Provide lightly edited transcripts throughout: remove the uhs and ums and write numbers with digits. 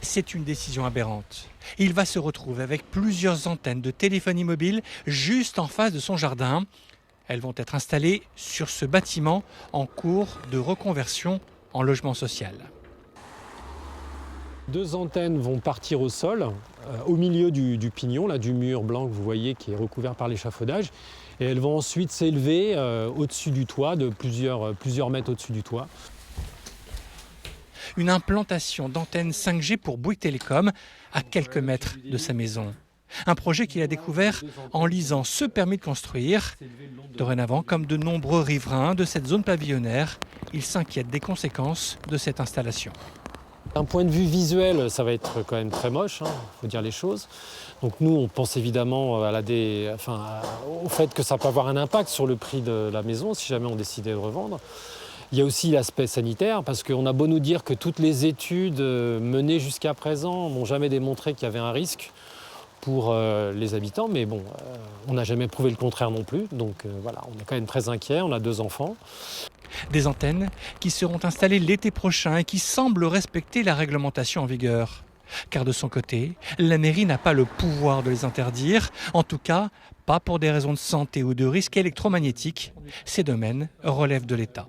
C'est une décision aberrante. Il va se retrouver avec plusieurs antennes de téléphonie mobile juste en face de son jardin. Elles vont être installées sur ce bâtiment en cours de reconversion en logement social. 2 antennes vont partir au sol, au milieu du pignon, là, du mur blanc que vous voyez qui est recouvert par l'échafaudage. Et elles vont ensuite s'élever au-dessus du toit, de plusieurs mètres au-dessus du toit. Une implantation d'antennes 5G pour Bouygues Telecom à quelques mètres de sa maison. Un projet qu'il a découvert en lisant ce permis de construire. Dorénavant, comme de nombreux riverains de cette zone pavillonnaire, il s'inquiète des conséquences de cette installation. D'un point de vue visuel, ça va être quand même très moche, faut dire les choses. Donc nous, on pense évidemment au fait que ça peut avoir un impact sur le prix de la maison si jamais on décidait de revendre. Il y a aussi l'aspect sanitaire, parce qu'on a beau nous dire que toutes les études menées jusqu'à présent n'ont jamais démontré qu'il y avait un risque pour les habitants, mais bon, on n'a jamais prouvé le contraire non plus. Donc voilà, on est quand même très inquiets, on a 2 enfants. Des antennes qui seront installées l'été prochain et qui semblent respecter la réglementation en vigueur. Car de son côté, la mairie n'a pas le pouvoir de les interdire, en tout cas pas pour des raisons de santé ou de risques électromagnétiques. Ces domaines relèvent de l'État.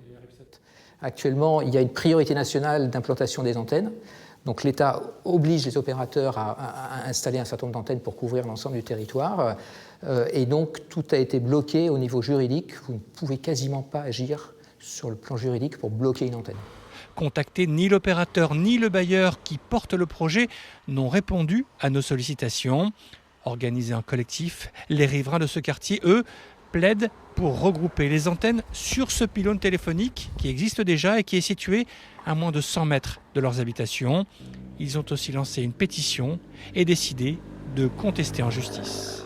Actuellement, il y a une priorité nationale d'implantation des antennes. Donc l'État oblige les opérateurs à installer un certain nombre d'antennes pour couvrir l'ensemble du territoire. Et donc tout a été bloqué au niveau juridique. Vous ne pouvez quasiment pas agir sur le plan juridique pour bloquer une antenne. Contactés, ni l'opérateur ni le bailleur qui porte le projet n'ont répondu à nos sollicitations. Organisés en collectif, les riverains de ce quartier, eux, plaident pour regrouper les antennes sur ce pylône téléphonique qui existe déjà et qui est situé à moins de 100 mètres de leurs habitations. Ils ont aussi lancé une pétition et décidé de contester en justice.